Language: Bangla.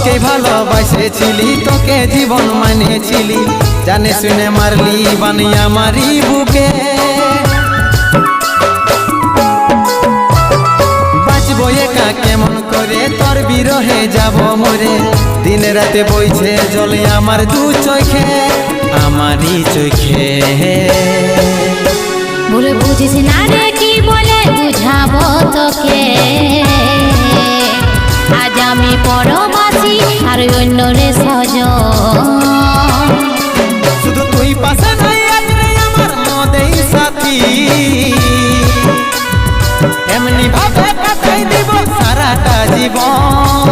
তোকে ভালোবাসেছিলি, তোকে জীবন মানেছিলি, জানে শুনে মারলি বানিয়া মারি বুকে। বাঁচবো একা কেমন করে, তোর বিরহে যাব মরে, দিন রাতে বইছে জলে আমার দু চোখে, আমারই চোখে। বলে বুঝিস না রে কি বলে বুঝাবো তোকে, আজ আমি পরবাসী আর অন্য রে সজন। শুধু তুই পাশে নাই আজ রে আমার মদেই সাথী, এমনি ভাবে কাটাই দিব সারাটা জীবন।